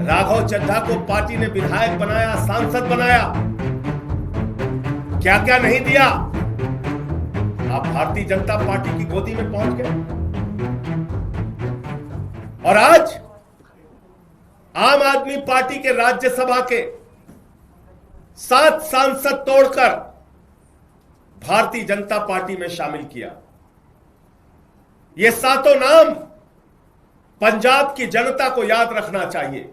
राघव चड्ढा को पार्टी ने विधायक बनाया, सांसद बनाया, क्या क्या नहीं दिया। आप भारतीय जनता पार्टी की गोदी में पहुंच गए और आज आम आदमी पार्टी के राज्यसभा के 7 सांसद तोड़कर भारतीय जनता पार्टी में शामिल किया। ये 7 नाम पंजाब की जनता को याद रखना चाहिए।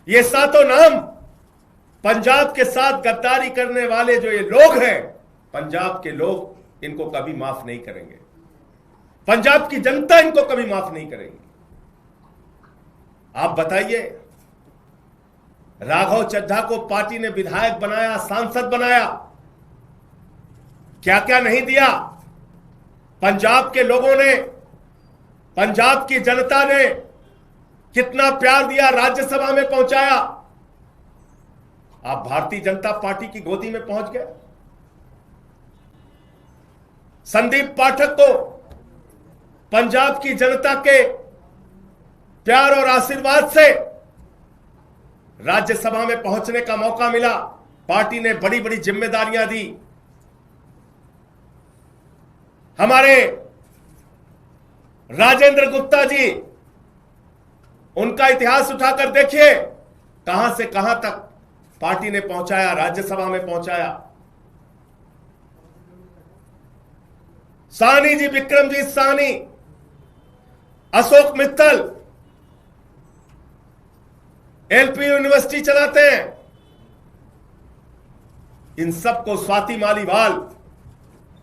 ये 7 नाम पंजाब के साथ गद्दारी करने वाले जो ये लोग हैं, पंजाब के लोग इनको कभी माफ नहीं करेंगे। पंजाब की जनता इनको कभी माफ नहीं करेगी। आप बताइए, राघव चड्ढा को पार्टी ने विधायक बनाया, सांसद बनाया, क्या क्या नहीं दिया। पंजाब के लोगों ने, पंजाब की जनता ने कितना प्यार दिया, राज्यसभा में पहुंचाया। आप भारतीय जनता पार्टी की गोदी में पहुंच गए। संदीप पाठक को पंजाब की जनता के प्यार और आशीर्वाद से राज्यसभा में पहुंचने का मौका मिला। पार्टी ने बड़ी बड़ी जिम्मेदारियां दी। हमारे राजेंद्र गुप्ता जी, उनका इतिहास उठाकर देखिए, कहां से कहां तक पार्टी ने पहुंचाया, राज्यसभा में पहुंचाया। साहनी जी, विक्रमजीत साहनी, अशोक मित्तल एलपी यूनिवर्सिटी चलाते हैं। इन सबको, स्वाति मालीवाल,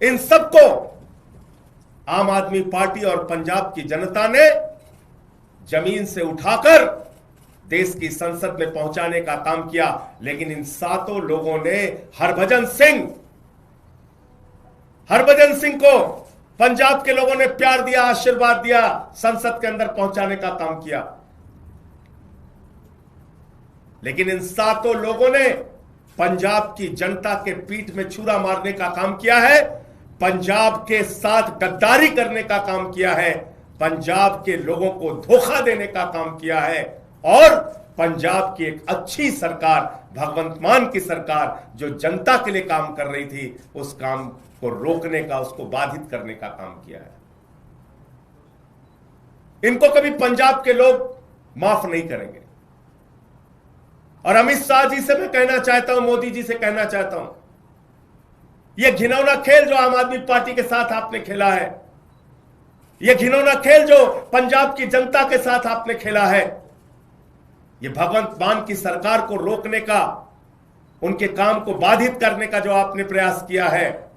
इन सबको आम आदमी पार्टी और पंजाब की जनता ने जमीन से उठाकर देश की संसद में पहुंचाने का काम किया। लेकिन इन 7 लोगों ने हरभजन सिंह को पंजाब के लोगों ने प्यार दिया, आशीर्वाद दिया, संसद के अंदर पहुंचाने का काम किया। लेकिन इन 7 लोगों ने पंजाब की जनता के पीठ में छुरा मारने का काम किया है, पंजाब के साथ गद्दारी करने का काम किया है, पंजाब के लोगों को धोखा देने का काम किया है और पंजाब की एक अच्छी सरकार, भगवंत मान की सरकार, जो जनता के लिए काम कर रही थी, उस काम को रोकने का, उसको बाधित करने का काम किया है। इनको कभी पंजाब के लोग माफ नहीं करेंगे। और अमित शाह जी से मैं कहना चाहता हूं, मोदी जी से कहना चाहता हूं, यह घिनौना खेल जो आम आदमी पार्टी के साथ आपने खेला है, यह घिनौना खेल जो पंजाब की जनता के साथ आपने खेला है, यह भगवंत मान की सरकार को रोकने का, उनके काम को बाधित करने का जो आपने प्रयास किया है,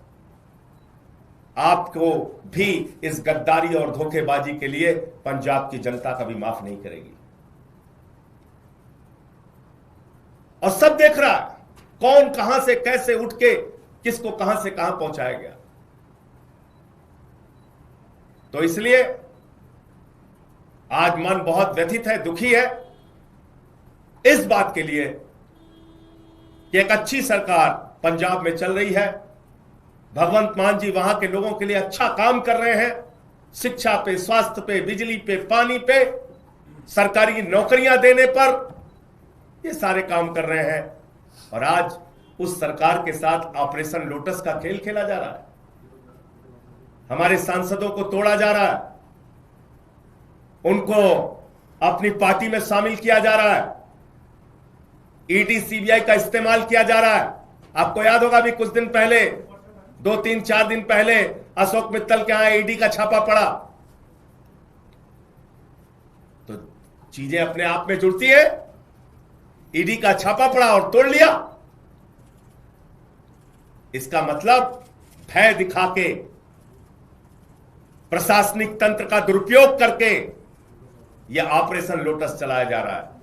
आपको भी इस गद्दारी और धोखेबाजी के लिए पंजाब की जनता कभी माफ नहीं करेगी। और सब देख रहा है कौन कहां से कैसे उठ के किसको कहां से कहां पहुंचाया गया। तो इसलिए आज मन बहुत व्यथित है, दुखी है इस बात के लिए कि एक अच्छी सरकार पंजाब में चल रही है। भगवंत मान जी वहां के लोगों के लिए अच्छा काम कर रहे हैं, शिक्षा पे, स्वास्थ्य पे, बिजली पे, पानी पे, सरकारी नौकरियां देने पर, ये सारे काम कर रहे हैं। और आज उस सरकार के साथ ऑपरेशन लोटस का खेल खेला जा रहा है। हमारे सांसदों को तोड़ा जा रहा है, उनको अपनी पार्टी में शामिल किया जा रहा है, ईडी सीबीआई का इस्तेमाल किया जा रहा है। आपको याद होगा भी कुछ दिन पहले, 2-3-4 दिन पहले अशोक मित्तल के यहां ईडी का छापा पड़ा। तो चीजें अपने आप में जुड़ती है। ईडी का छापा पड़ा और तोड़ लिया। इसका मतलब भय दिखा के, प्रशासनिक तंत्र का दुरुपयोग करके यह ऑपरेशन लोटस चलाया जा रहा है।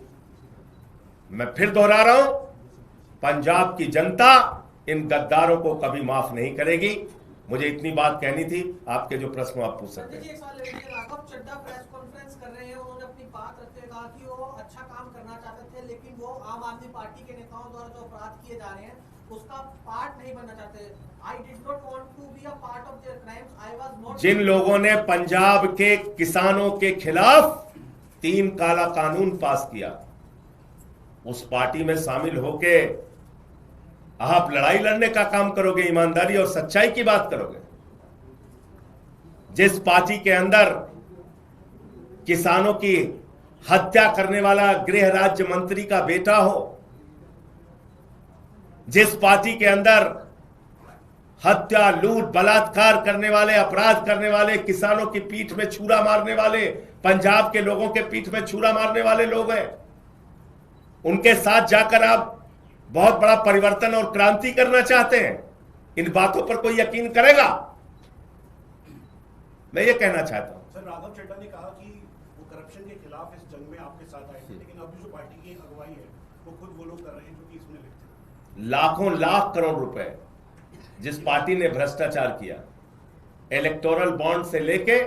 मैं फिर दोहरा रहा हूं, पंजाब की जनता इन गद्दारों को कभी माफ नहीं करेगी। मुझे इतनी बात कहनी थी। आपके जो प्रश्न आप पूछ सकते हैं। राघव चड्ढा प्रेस कॉन्फ्रेंस कर रहे हैं, उन्होंने अपनी बात रखते हुए कहा कि वो अच्छा काम करना चाहते थे, लेकिन वो आम आदमी पार्टी के नेताओं द्वारा जो अपराध किए जा रहे हैं उसका पार्ट नहीं बनना चाहते। I did not want to be a part of their crimes. I was not. जिन लोगों ने पंजाब के किसानों के खिलाफ 3 काला कानून पास किया, उस पार्टी में शामिल होके आप लड़ाई लड़ने का काम करोगे, ईमानदारी और सच्चाई की बात करोगे। जिस पार्टी के अंदर किसानों की हत्या करने वाला गृह राज्य मंत्री का बेटा हो, जिस पार्टी के अंदर हत्या, लूट, बलात्कार करने वाले, अपराध करने वाले, किसानों की पीठ में छुरा मारने वाले, पंजाब के लोगों के पीठ में छुरा मारने वाले लोग हैं, उनके साथ जाकर आप बहुत बड़ा परिवर्तन और क्रांति करना चाहते हैं। इन बातों पर कोई यकीन करेगा? मैं ये कहना चाहता हूं। सर, राघव चड्ढा ने कहा कि वो करप्शन के खिलाफ इस जंग में आपके साथ आए थे, लेकिन अभी जो पार्टी की अगुवाई है वो खुद वो लोग कर रहे हैं जो कि इसमें लिखते हैं। लाखों लाख करोड़ रुपए जिस पार्टी ने भ्रष्टाचार किया, इलेक्टोरल बॉन्ड से लेके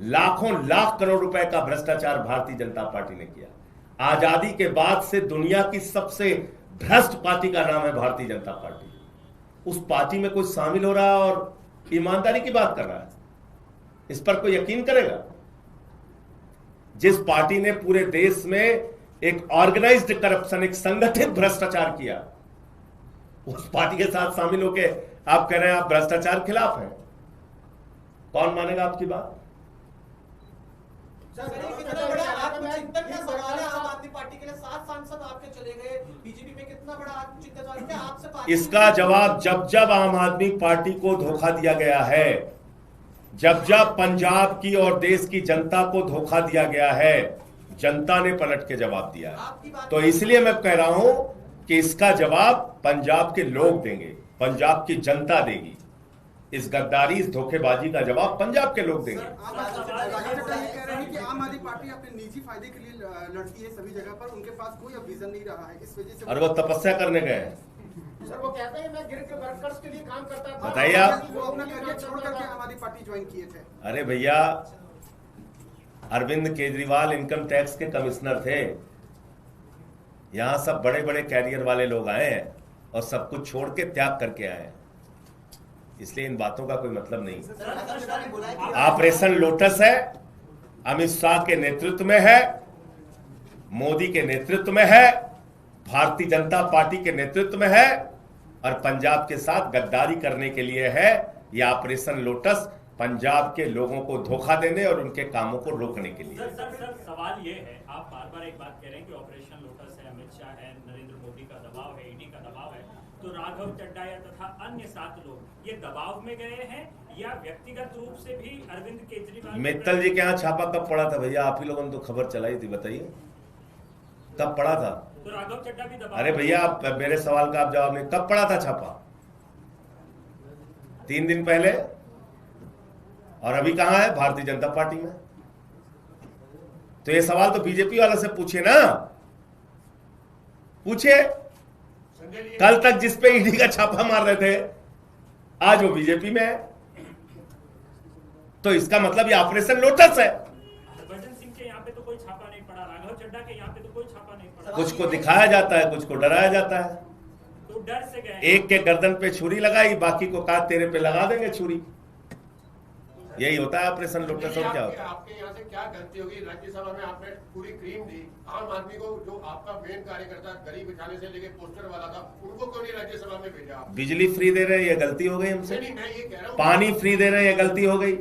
लाखों लाख करोड़ रुपए का भ्रष्टाचार भारतीय जनता पार्टी ने किया। आजादी के बाद से दुनिया की सबसे भ्रष्ट पार्टी का नाम है भारतीय जनता पार्टी। उस पार्टी में कोई शामिल हो रहा है और ईमानदारी की बात कर रहा है, इस पर कोई यकीन करेगा? जिस पार्टी ने पूरे देश में एक ऑर्गेनाइज्ड करप्शन, एक संगठित भ्रष्टाचार किया, उस पार्टी के साथ शामिल होके आप कह रहे हैं आप भ्रष्टाचार खिलाफ हैं। कौन मानेगा आपकी बात? कितना बड़ा आत्मचिंतन का सवाल है आम आदमी पार्टी के लिए। 7 सांसद आपके चले गए, बीजेपी में कितना बड़ा आत्मचिंतन सवाल है आपसे? इसका जवाब जब जब आम आदमी पार्टी को धोखा दिया गया है, जब जब पंजाब की और देश की जनता को धोखा दिया गया है, जनता ने पलट के जवाब दिया है। तो इसलिए मैं कह रहा हूं कि इसका जवाब पंजाब के लोग देंगे, पंजाब की जनता देगी। इस गद्दारी, इस धोखेबाजी का जवाब पंजाब के लोग देंगे। कह रहे हैं कि आम आदमी पार्टी अपने निजी फायदे के लिए लड़ती है सभी जगह पर, उनके पास कोई अब विजन नहीं रहा है, इस वजह से। और वो तपस्या करने गए हैं। सर, वो कहते हैं मैं गिर के वर्कर्स के लिए काम करता था। बताइए आप। वो अपना करियर छोड़ करके आम आदमी पार्टी ज्वाइन किए थे। अरे भैया, अरविंद केजरीवाल इनकम टैक्स के कमिश्नर थे। यहां सब बड़े बड़े कैरियर वाले लोग आए हैं और सब कुछ छोड़ के त्याग करके आए हैं, इसलिए इन बातों का कोई मतलब नहीं। ऑपरेशन लोटस है, अमित शाह के नेतृत्व में है, मोदी के नेतृत्व में है, भारतीय जनता पार्टी के नेतृत्व में है, और पंजाब के साथ गद्दारी करने के लिए है। यह ऑपरेशन लोटस पंजाब के लोगों को धोखा देने और उनके कामों को रोकने के लिए। सर, सवाल ये है, आप बार बार एक बात कह रहे हैं कि ऑपरेशन लोटस है, अमित शाह है, नरेंद्र मोदी का दबाव है, ईडी का दबाव है, तो राघव चड्ढा या तथा अन्य 7 लोग ये दबाव में गए हैं या व्यक्तिगत रूप से भी अरविंद केजरीवाल? मित्तल जी के यहाँ छापा कब पड़ा था भैया? आप ही लोगों ने तो खबर चलाई थी, बताइए कब पड़ा था? तो राघव चड्ढा भी दबाव? अरे भैया, आप मेरे सवाल का आप जवाब नहीं, कब पड़ा था छापा? 3 दिन पहले। और अभी कहां है? भारतीय जनता पार्टी में। तो ये सवाल तो बीजेपी वाला से पूछे ना, पूछे। कल तक जिस पे ईडी का छापा मार रहे थे, आज वो बीजेपी में है। तो इसका मतलब ये ऑपरेशन लोटस है। हरभजन सिंह के यहाँ पे तो कोई छापा नहीं पड़ा, राघव चड्ढा के यहाँ पे तो कोई छापा नहीं पड़ा। कुछ को दिखाया जाता है, कुछ को डराया जाता है। तो डर से गए। एक के गर्दन पे छुरी लगाई, बाकी को कहा तेरे पे लगा देंगे छुरी। यही होता है ऑपरेशन लोटस। और क्या होता है? आपके यहाँ से क्या गलती होगी? राज्यसभा में आपने पूरी क्रीम दी आम आदमी को, जो आपका मेन कार्यकर्ता गरीब बिछाने से लेके पोस्टर वाला था, उनको क्यों नहीं राज्यसभा में भेजा आप? बिजली फ्री दे रहे हैं, ये गलती हो गई हमसे। नहीं, मैं ये कह रहा हूँ। पानी फ्री दे रहे हैं, ये गलती हो गई।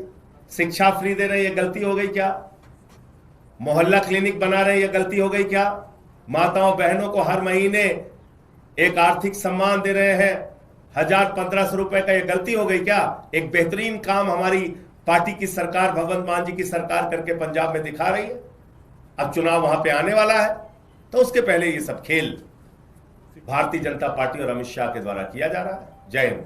शिक्षा फ्री दे रहे हैं, ये गलती हो गई क्या? मोहल्ला क्लिनिक बना रहे हैं, ये गलती हो गई क्या? माताओं बहनों को हर महीने एक आर्थिक सम्मान दे रहे हैं 1000-1500 रुपए का, ये गलती हो गई क्या? एक बेहतरीन काम हमारी पार्टी की सरकार, भगवंत मान जी की सरकार करके पंजाब में दिखा रही है। अब चुनाव वहां पे आने वाला है, तो उसके पहले ये सब खेल भारतीय जनता पार्टी और अमित शाह के द्वारा किया जा रहा है। जय हिंद।